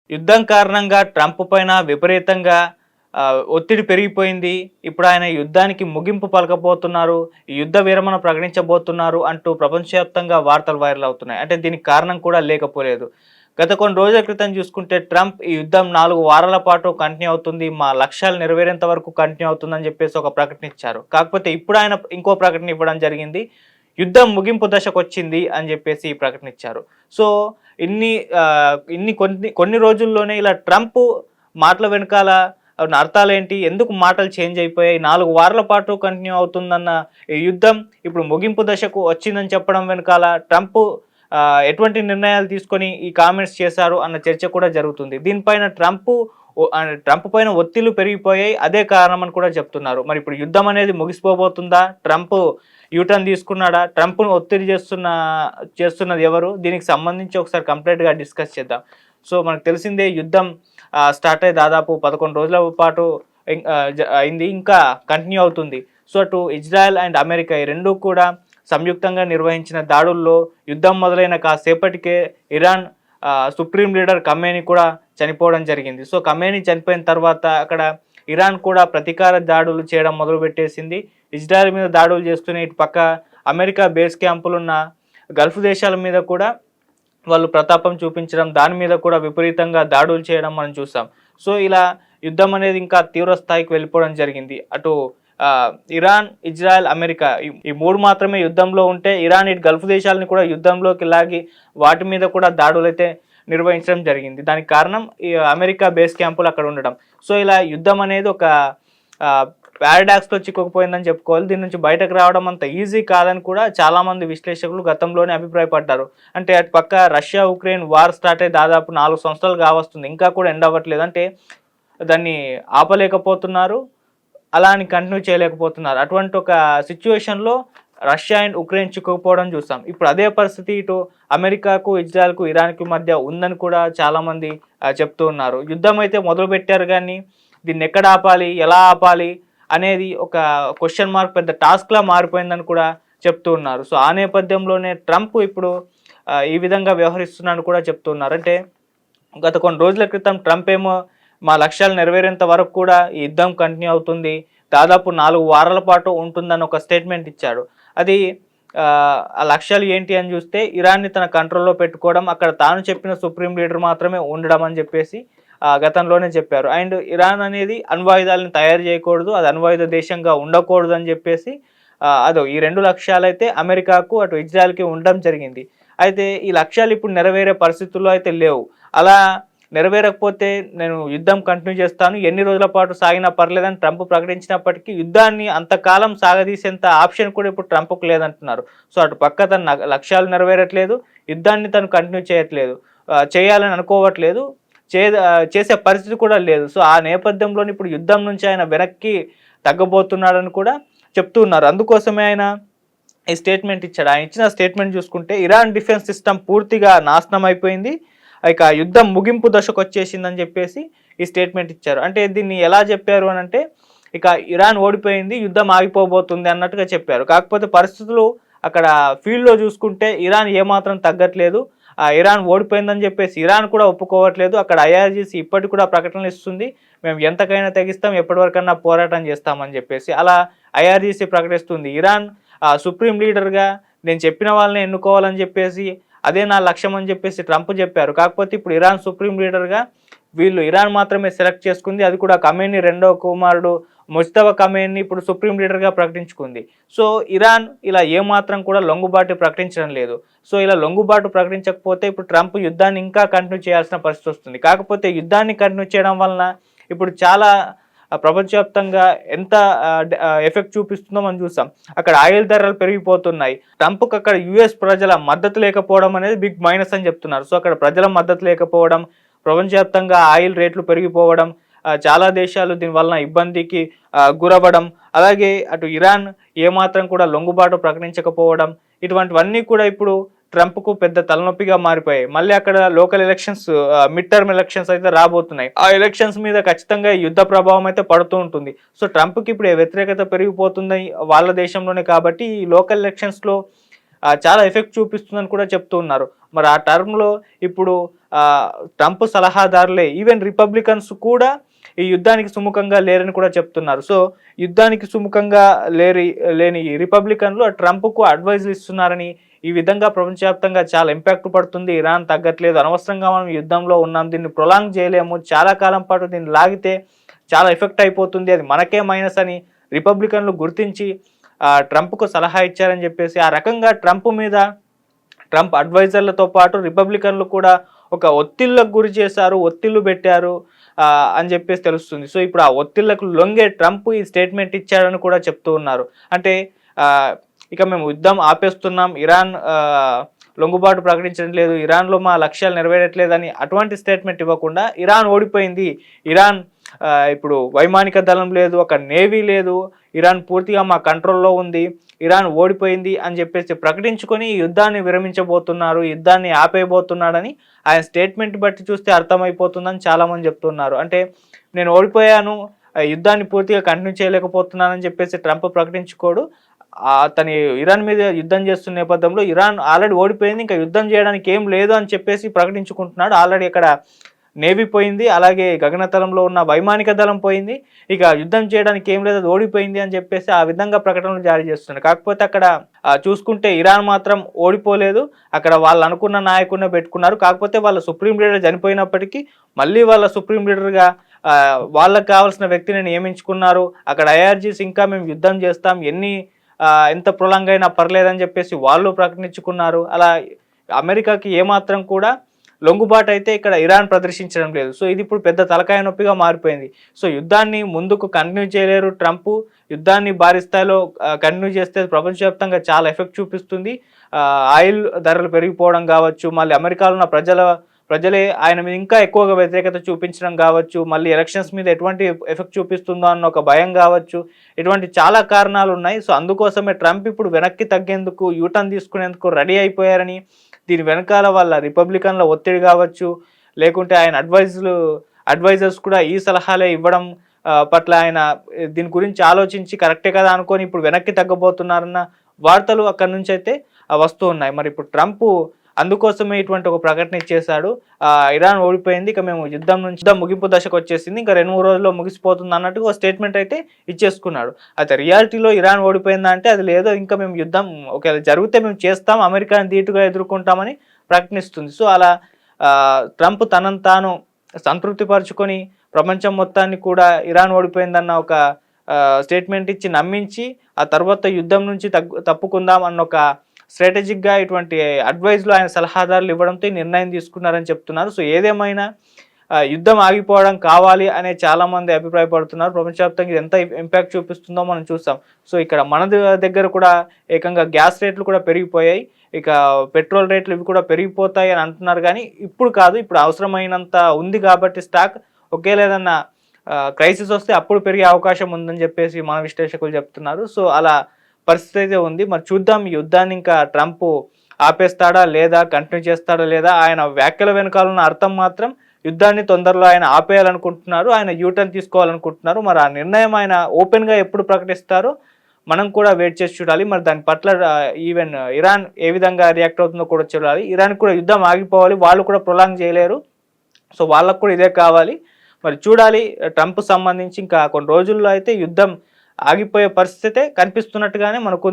యుద్ధం కారణంగా ట్రంప్ పైన విపరీతంగా ఒత్తిడి పెరిగిపోయింది. ఇప్పుడు ఆయన యుద్ధానికి ముగింపు పలకబోతున్నారు. ఈ యుద్ధ విరమణ ప్రకటించబోతున్నారు అంటూ ప్రపంచవ్యాప్తంగా వార్తలు వైరల్ అవుతున్నాయి. అంటే దీనికి కారణం కూడా లేకపోలేదు. గత కొన్ని రోజుల క్రితం చూసుకుంటే ట్రంప్ ఈ యుద్ధం 4 వారాల పాటు కంటిన్యూ అవుతుంది. మా లక్ష్యాలు నెరవేరేంత వరకు కంటిన్యూ అవుతుందని చెప్పేసి ఒక ప్రకటన ఇచ్చారు. కాకపోతే ఇప్పుడు ఆయన ఇంకో ప్రకటన ఇవ్వడం జరిగింది. యుద్ధం ముగింపు దశకొచ్చింది అని చెప్పేసి ఈ ప్రకటన ఇచ్చారు. సో ఇన్ని కొన్ని రోజుల్లోనే ఇలా ట్రంప్ మాటల వెనకాల అర్థాలేంటి? ఎందుకు మాటలు చేంజ్ అయిపోయాయి? 4 వారాల పాటు కంటిన్యూ అవుతుందన్న ఈ యుద్ధం ఇప్పుడు ముగింపు దశకు వచ్చిందని చెప్పడం వెనకాల ట్రంప్ ఎటువంటి నిర్ణయాలు తీసుకొని ఈ కామెంట్స్ చేశారు అన్న చర్చ కూడా జరుగుతుంది. దీనిపైన ట్రంప్ పైన ఒత్తిళ్లు పెరిగిపోయాయి. అదే కారణం అని కూడా చెప్తున్నారు. మరి ఇప్పుడు యుద్ధం అనేది ముగిసిపోబోతుందా? Trump U turn తీసుకున్నాడా? ట్రంప్‌ను ఒత్తిడి చేస్తున్నది ఎవరు? దీనికి సంబంధించి ఒకసారి కంప్లీట్‌గా డిస్కస్ చేద్దాం. సో మనకు తెలిసిందే యుద్ధం స్టార్ట్ అయ్యి దాదాపు 11 రోజుల పాటు అయింది. ఇంకా కంటిన్యూ అవుతుంది. సో అటు ఇజ్రాయెల్ అండ్ అమెరికా ఈ రెండూ కూడా సంయుక్తంగా నిర్వహించిన దాడుల్లో యుద్ధం మొదలైన కాసేపటికే ఇరాన్ సుప్రీం లీడర్ ఖమేనీ కూడా చనిపోవడం జరిగింది. సో ఖమేనీ చనిపోయిన తర్వాత అక్కడ ఇరాన్ కూడా ప్రతీకార దాడులు చేయడం మొదలుపెట్టేసింది. ఇజ్రాయెల్ మీద దాడులు చేస్తూనే ఇటు పక్క అమెరికా బేస్ క్యాంపులున్న గల్ఫ్ దేశాల మీద కూడా వాళ్ళు ప్రతాపం చూపించడం, దాని మీద కూడా విపరీతంగా దాడులు చేయడం మనం చూసాం. సో ఇలా యుద్ధం అనేది ఇంకా తీవ్ర స్థాయికి వెళ్ళిపోవడం జరిగింది. అటు ఇరాన్, ఇజ్రాయెల్, అమెరికా ఈ 3 మాత్రమే యుద్ధంలో ఉంటే ఇరాన్ ఇటు గల్ఫ్ దేశాలని కూడా యుద్ధంలోకి లాగి వాటి మీద కూడా దాడులైతే నిర్వహించడం జరిగింది. దానికి కారణం ఈ అమెరికా బేస్ క్యాంపులు అక్కడ ఉండడం. సో ఇలా యుద్ధం అనేది ఒక పారాడాక్స్‌లో చిక్కుకుపోయిందని చెప్పుకోవాలి. దీని నుంచి బయటకు రావడం అంత ఈజీ కాదని కూడా చాలామంది విశ్లేషకులు గతంలోనే అభిప్రాయపడ్డారు. అంటే అటు పక్క రష్యా, ఉక్రెయిన్ వార్ స్టార్ట్ అయ్యి దాదాపు 4 సంవత్సరాలు కావస్తుంది. ఇంకా కూడా ఎండ్ అవ్వట్లేదు. అంటే దాన్ని ఆపలేకపోతున్నారు. అలా అని కంటిన్యూ చేయలేకపోతున్నారు. అటువంటి ఒక సిట్యుయేషన్‌లో రష్యా అండ్ ఉక్రెయిన్ చిక్కుకుపోవడం చూసాం. ఇప్పుడు అదే పరిస్థితి ఇటు అమెరికాకు, ఇజ్రాయెల్‌కు, ఇరాన్‌కి మధ్య ఉందని కూడా చాలామంది చెప్తూ ఉన్నారు. యుద్ధం అయితే మొదలుపెట్టారు గానీ దీన్ని ఎక్కడ ఆపాలి? ఎలా ఆపాలి? అనేది ఒక క్వెషన్ మార్క్ పెద్ద టాస్క్‌లా మారిపోయిందని కూడా చెప్తూ ఉన్నారు. సో ఆ నేపథ్యంలోనే ట్రంప్ ఇప్పుడు ఈ విధంగా వ్యవహరిస్తున్నాడని కూడా చెప్తూ ఉన్నారు. అంటే గత కొన్ని రోజుల క్రితం ట్రంప్ ఏమో మా లక్ష్యాలు నెరవేరేంత వరకు కూడా ఈ యుద్ధం కంటిన్యూ అవుతుంది. దాదాపు 4 వారాల పాటు ఉంటుందని ఒక స్టేట్మెంట్ ఇచ్చాడు. అది ఆ లక్ష్యాలు ఏంటి అని చూస్తే ఇరాన్‌ని తన కంట్రోల్‌లో పెట్టుకోవడం, అక్కడ తాను చెప్పిన సుప్రీం లీడర్ మాత్రమే ఉండడం అని చెప్పేసి గతంలోనే చెప్పారు. అండ్ ఇరాన్ అనేది అణ్వాయుధాలను తయారు చేయకూడదు, అది అణ్వాయుధ దేశంగా ఉండకూడదు అని చెప్పేసి ఈ 2 లక్ష్యాలైతే అమెరికాకు అటు ఇజ్రాయెల్‌కి ఉండడం జరిగింది. అయితే ఈ లక్ష్యాలు ఇప్పుడు నెరవేరే పరిస్థితుల్లో అయితే లేవు. అలా నెరవేరకపోతే నేను యుద్ధం కంటిన్యూ చేస్తాను, ఎన్ని రోజుల పాటు సాగినా పర్లేదని ట్రంప్ ప్రకటించినప్పటికీ యుద్ధాన్ని అంతకాలం సాగదీసేంత ఆప్షన్ కూడా ఇప్పుడు ట్రంప్‌కు లేదంటున్నారు. సో అటు పక్క తన లక్ష్యాలు నెరవేరట్లేదు, యుద్ధాన్ని తను కంటిన్యూ చేయట్లేదు, చేయాలని అనుకోవట్లేదు, చేసే పరిస్థితి కూడా లేదు. సో ఆ నేపథ్యంలోనే ఇప్పుడు యుద్ధం నుంచి ఆయన వెనక్కి తగ్గబోతున్నాడని కూడా చెప్తూ ఉన్నారు. అందుకోసమే ఆయన ఈ స్టేట్మెంట్ ఇచ్చాడు. ఆయన ఇచ్చిన స్టేట్మెంట్ చూసుకుంటే ఇరాన్ డిఫెన్స్ సిస్టమ్ పూర్తిగా నాశనం అయిపోయింది, ఇక యుద్ధం ముగింపు దశకు వచ్చేసిందని చెప్పేసి ఈ స్టేట్మెంట్ ఇచ్చారు. అంటే దీన్ని ఎలా చెప్పారు అని అంటే ఇక ఇరాన్ ఓడిపోయింది, యుద్ధం ఆగిపోబోతుంది అన్నట్టుగా చెప్పారు. కాకపోతే పరిస్థితులు అక్కడ ఫీల్డ్లో చూసుకుంటే ఇరాన్ ఏమాత్రం తగ్గట్లేదు. ఇరాన్ ఓడిపోయిందని చెప్పేసి ఇరాన్ కూడా ఒప్పుకోవట్లేదు. అక్కడ ఐఆర్జీసీ ఇప్పటికి కూడా ప్రకటనలు ఇస్తుంది, మేము ఎంతకైనా తెగిస్తాం, ఎప్పటివరకన్నా పోరాటం చేస్తామని చెప్పేసి అలా ఐఆర్జీసీ ప్రకటిస్తుంది. ఇరాన్ సుప్రీం లీడర్గా నేను చెప్పిన వాళ్ళని ఎన్నుకోవాలని చెప్పేసి అదే నా లక్ష్యం అని చెప్పేసి ట్రంప్ చెప్పారు. కాకపోతే ఇప్పుడు ఇరాన్ సుప్రీం లీడర్గా ఇరాన్ మాత్రమే సెలెక్ట్ చేసుకుంది. అది కూడా ఖమేనీ రెండవ కుమారుడు ముజ్తబా ఖమేనీ ఇప్పుడు సుప్రీం లీడర్గా ప్రకటించుకుంది. సో ఇరాన్ ఇలా ఏమాత్రం కూడా లొంగుబాటు ప్రకటించడం లేదు. సో ఇలా లొంగుబాటు ప్రకటించకపోతే ఇప్పుడు ట్రంప్ యుద్ధాన్ని ఇంకా కంటిన్యూ చేయాల్సిన పరిస్థితి వస్తుంది. కాకపోతే యుద్ధాన్ని కంటిన్యూ చేయడం వలన ఇప్పుడు చాలా ప్రపంచవ్యాప్తంగా ఎంత ఎఫెక్ట్ చూపిస్తుందో మనం చూసాం. అక్కడ ఆయిల్ ధరలు పెరిగిపోతున్నాయి. ట్రంప్కి అక్కడ యుఎస్ ప్రజల మద్దతు లేకపోవడం అనేది బిగ్ మైనస్ అని చెప్తున్నారు. సో అక్కడ ప్రజల మద్దతు లేకపోవడం, ప్రపంచవ్యాప్తంగా ఆయిల్ రేట్లు పెరిగిపోవడం, చాలా దేశాలు దీనివలన ఇబ్బందికి గురవ్వడం, అలాగే అటు ఇరాన్ ఏమాత్రం కూడా లొంగుబాటు ప్రకటించకపోవడం, ఇటువంటివన్నీ కూడా ఇప్పుడు ట్రంప్‌కు పెద్ద తలనొప్పిగా మారిపోయాయి. మళ్ళీ అక్కడ local elections, mid term elections అయితే రాబోతున్నాయి. ఆ ఎలక్షన్స్ మీద ఖచ్చితంగా యుద్ధ ప్రభావం అయితే పడుతూ ఉంటుంది. సో ట్రంప్‌కి ఇప్పుడు వ్యతిరేకత పెరిగిపోతుంది వాళ్ళ దేశంలోనే కాబట్టి ఈ లోకల్ ఎలక్షన్స్‌లో చాలా ఎఫెక్ట్ చూపిస్తుందని కూడా చెప్తూ ఉన్నారు. మరి ఆ టర్మ్‌లో ఇప్పుడు ట్రంప్ సలహాదారులే, ఈవెన్ రిపబ్లికన్స్ కూడా ఈ యుద్ధానికి సుముఖంగా లేరని కూడా చెప్తున్నారు. సో యుద్ధానికి సుముఖంగా లేని ఈ రిపబ్లికన్లు ట్రంప్కు అడ్వైజులు ఇస్తున్నారని, ఈ విధంగా ప్రపంచవ్యాప్తంగా చాలా ఇంపాక్ట్ పడుతుంది. ఇరాన్ తగ్గట్లేదు, అనవసరంగా మనం యుద్ధంలో ఉన్నాం, దీన్ని ప్రొలాంగ్ చేయలేము, చాలా కాలం పాటు దీన్ని లాగితే చాలా ఎఫెక్ట్ అయిపోతుంది, అది మనకే మైనస్ అని రిపబ్లికన్లు గుర్తించి ట్రంప్కు సలహా ఇచ్చారని చెప్పేసి, ఆ రకంగా ట్రంప్ అడ్వైజర్లతో పాటు రిపబ్లికన్లు కూడా ఒక ఒత్తిళ్లకు గురి చేశారు, ఒత్తిళ్లు పెట్టారు అని చెప్పేసి తెలుస్తుంది. సో ఇప్పుడు ఆ ఒత్తిళ్లకు లొంగే ట్రంప్ ఈ స్టేట్మెంట్ ఇచ్చాడని కూడా చెప్తూ ఉన్నారు. అంటే ఇక మేము యుద్ధం ఆపేస్తున్నాం, ఇరాన్ లొంగుబాటు ప్రకటించడం లేదు, ఇరాన్లో మా లక్ష్యాలు నెరవేరట్లేదని అటువంటి స్టేట్మెంట్ ఇవ్వకుండా, ఇరాన్ ఓడిపోయింది, ఇరాన్ ఇప్పుడు వైమానిక దళం లేదు, ఒక నేవీ లేదు, ఇరాన్ పూర్తిగా మా కంట్రోల్లో ఉంది, ఇరాన్ ఓడిపోయింది అని చెప్పేసి ప్రకటించుకొని యుద్ధాన్ని విరమించబోతున్నారు, యుద్ధాన్ని ఆపేయబోతున్నాడని ఆయన స్టేట్మెంట్ బట్టి చూస్తే అర్థమైపోతుందని చాలామంది చెప్తున్నారు. అంటే నేను ఓడిపోయాను, యుద్ధాన్ని పూర్తిగా కంటిన్యూ చేయలేకపోతున్నానని చెప్పేసి ట్రంప్ ప్రకటించుకోడు. అతని ఇరాన్ మీద యుద్ధం చేస్తున్న నేపథ్యంలో ఇరాన్ ఆల్రెడీ ఓడిపోయింది, ఇంకా యుద్ధం చేయడానికి ఏం లేదు అని చెప్పేసి ప్రకటించుకుంటున్నాడు. ఆల్రెడీ ఇక్కడ నేవీ పోయింది, అలాగే గగనతలంలో ఉన్న వైమానిక దళం పోయింది, ఇక యుద్ధం చేయడానికి ఏం లేదు, అది ఓడిపోయింది అని చెప్పేసి ఆ విధంగా ప్రకటనలు జారీ చేస్తున్నారు. కాకపోతే అక్కడ చూసుకుంటే ఇరాన్ మాత్రం ఓడిపోలేదు, అక్కడ వాళ్ళు అనుకున్న నాయకుడిని పెట్టుకున్నారు. కాకపోతే వాళ్ళ సుప్రీం లీడర్ చనిపోయినప్పటికీ మళ్ళీ వాళ్ళ సుప్రీం లీడర్గా వాళ్ళకు కావాల్సిన వ్యక్తిని నియమించుకున్నారు. అక్కడ ఐఆర్జీస్ ఇంకా మేము యుద్ధం చేస్తాం, ఎంత ప్రొలాంగ్ అయినా పర్లేదని చెప్పేసి వాళ్ళు ప్రకటించుకున్నారు. అలా అమెరికాకి ఏమాత్రం కూడా లొంగుబాటు అయితే ఇక్కడ ఇరాన్ ప్రదర్శించడం లేదు. సో ఇది ఇప్పుడు పెద్ద తలకాయ నొప్పిగా మారిపోయింది. సో యుద్ధాన్ని ముందుకు కంటిన్యూ చేయలేరు ట్రంప్, యుద్ధాన్ని భారీ స్థాయిలో కంటిన్యూ చేస్తే ప్రపంచవ్యాప్తంగా చాలా ఎఫెక్ట్ చూపిస్తుంది. ఆయిల్ ధరలు పెరిగిపోవడం కావచ్చు, మళ్ళీ అమెరికాలో ఉన్న ప్రజలే ఆయన మీద ఇంకా ఎక్కువగా వ్యతిరేకత చూపించడం కావచ్చు, మళ్ళీ ఎలక్షన్స్ మీద ఎటువంటి ఎఫెక్ట్ చూపిస్తుందో అన్న ఒక భయం కావచ్చు, ఇటువంటి చాలా కారణాలు ఉన్నాయి. సో అందుకోసమే ట్రంప్ ఇప్పుడు వెనక్కి తగ్గేందుకు, యూటర్న్ తీసుకునేందుకు రెడీ అయిపోయారని, దీని వెనకాల వాళ్ళ రిపబ్లికన్ల ఒత్తిడి కావచ్చు, లేకుంటే ఆయన అడ్వైజర్స్ కూడా ఈ సలహాలే ఇవ్వడం పట్ల ఆయన దీని గురించి ఆలోచించి కరెక్టే కదా అనుకొని ఇప్పుడు వెనక్కి తగ్గబోతున్నారన్న వార్తలు అక్కడి నుంచి అయితే వస్తూ ఉన్నాయి. మరి ఇప్పుడు ట్రంప్ అందుకోసమే ఇటువంటి ఒక ప్రకటన ఇచ్చేశాడు. ఇరాన్ ఓడిపోయింది, ఇక మేము యుద్ధం ముగింపు దశకు వచ్చేసింది, ఇంకా 2-3 రోజుల్లో ముగిసిపోతుంది అన్నట్టుగా ఒక స్టేట్మెంట్ అయితే ఇచ్చేసుకున్నాడు. అయితే రియాలిటీలో ఇరాన్ ఓడిపోయిందా అంటే అది లేదు, ఇంకా మేము యుద్ధం ఒకవేళ జరిగితే మేము చేస్తాం, అమెరికాని ధీటుగా ఎదుర్కొంటామని ప్రకటిస్తుంది. సో అలా ట్రంప్ తనను తాను సంతృప్తి పరుచుకొని ప్రపంచం మొత్తాన్ని కూడా ఇరాన్ ఓడిపోయిందన్న ఒక స్టేట్మెంట్ ఇచ్చి నమ్మించి, ఆ తర్వాత యుద్ధం నుంచి తప్పుకుందాం అన్న ఒక స్ట్రాటజిక్గా ఇటువంటి అడ్వైజ్లు ఆయన సలహాదారులు ఇవ్వడంతో ఈ నిర్ణయం తీసుకున్నారని చెప్తున్నారు. సో ఏదేమైనా యుద్ధం ఆగిపోవడం కావాలి అనే చాలామంది అభిప్రాయపడుతున్నారు. ప్రపంచవ్యాప్తంగా ఇది ఎంత ఇంపాక్ట్ చూపిస్తుందో మనం చూస్తాం. సో ఇక్కడ మన దగ్గర కూడా ఏకంగా గ్యాస్ రేట్లు కూడా పెరిగిపోయాయి, ఇక పెట్రోల్ రేట్లు ఇవి కూడా పెరిగిపోతాయి అని అంటున్నారు. కానీ ఇప్పుడు కాదు, ఇప్పుడు అవసరమైనంత ఉంది కాబట్టి స్టాక్, ఒకేలా ఏదన్నా క్రైసిస్ వస్తే అప్పుడు పెరిగే అవకాశం ఉందని చెప్పేసి మన విశ్లేషకులు చెప్తున్నారు. సో అలా పరిస్థితి అయితే ఉంది. మరి చూద్దాం ఈ యుద్ధాన్ని ఇంకా ట్రంప్ ఆపేస్తాడా లేదా, కంటిన్యూ చేస్తాడా లేదా. ఆయన వ్యాఖ్యల వెనకాలన్న అర్థం మాత్రం యుద్ధాన్ని తొందరలో ఆయన ఆపేయాలనుకుంటున్నారు, ఆయన యూటర్న్ తీసుకోవాలనుకుంటున్నారు. మరి ఆ నిర్ణయం ఆయన ఓపెన్గా ఎప్పుడు ప్రకటిస్తారో మనం కూడా వెయిట్ చేసి చూడాలి. మరి దాని పట్ల ఈవెన్ ఇరాన్ ఏ విధంగా రియాక్ట్ అవుతుందో కూడా చూడాలి. ఇరాన్ కూడా యుద్ధం ఆగిపోవాలి, వాళ్ళు కూడా ప్రొలాంగ్ చేయలేరు, సో వాళ్ళకు కూడా ఇదే కావాలి. మరి చూడాలి, ట్రంప్ సంబంధించి ఇంకా కొన్ని రోజుల్లో అయితే యుద్ధం ఆగిపోయే పరిస్థితే కనిపిస్తున్నట్టుగానే మనకు